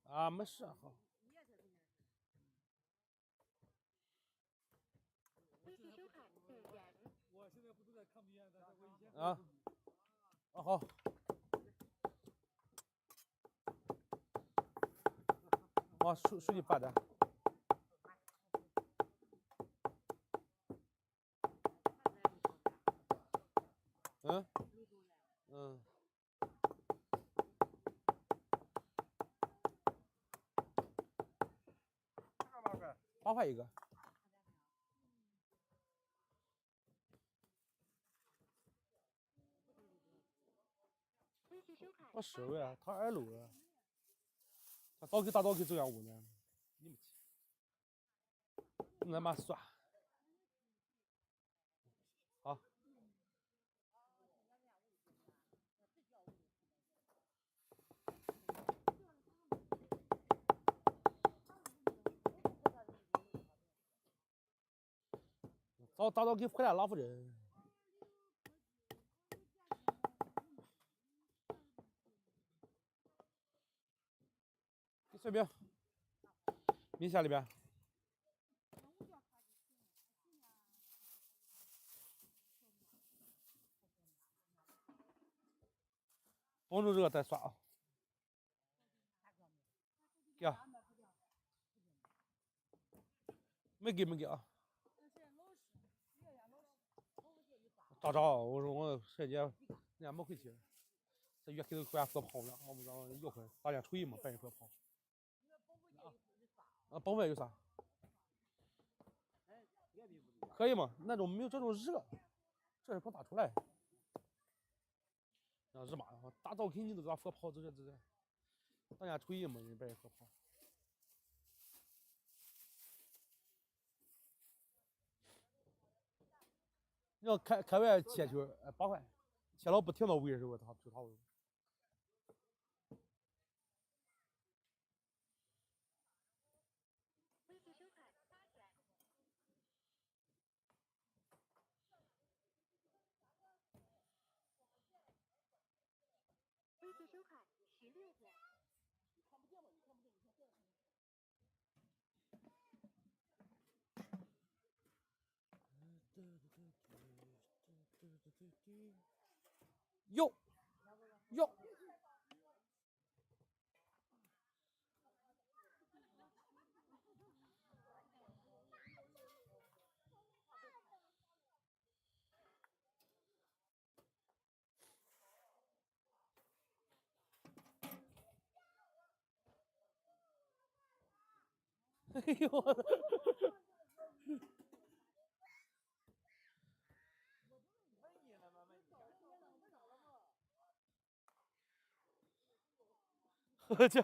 啊，没事，好。啊，啊好。啊，手机发的。嗯。嗯。8块一个。我10个呀，他2楼了。他早给走样屋呢，你没去？你他妈耍。好。早给回来拉夫人。你随便。明下里边。绷住这个再刷啊。给啊。没给啊。找，我说我这姐人家没回去，这月给他回家喝泡呢，我们让要回大家出去嘛，白人喝泡。啊，保温有啥？可以吗？那种没有这种热，这是不打出来。让日妈大早肯定都给他喝泡，这，大家出去嘛，人白人喝泡。你要开外切球，8块，切了不停到位的时候，他就他。哟。哎呦我的。我家。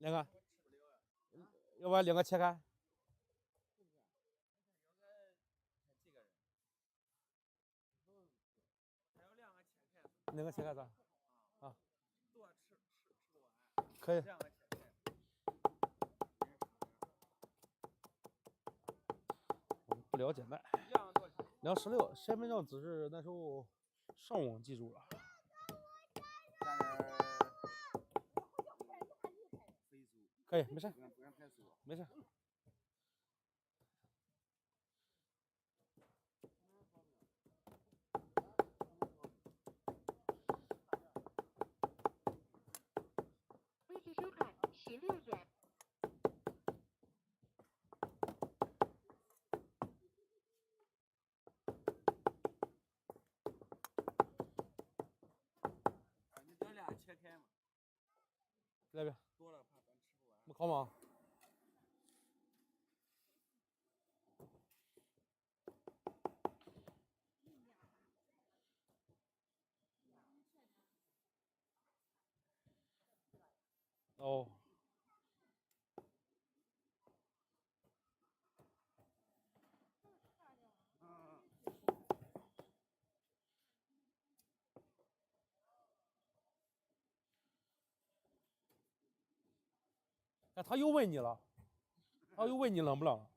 2个，要不然2个切开。2个切开啥？啊，可以。不了解卖。216，身份证只是那时候上网记住了。可以，没事。没事。那边没烤吗？哦。哎，他又问你了，他又问你冷不冷？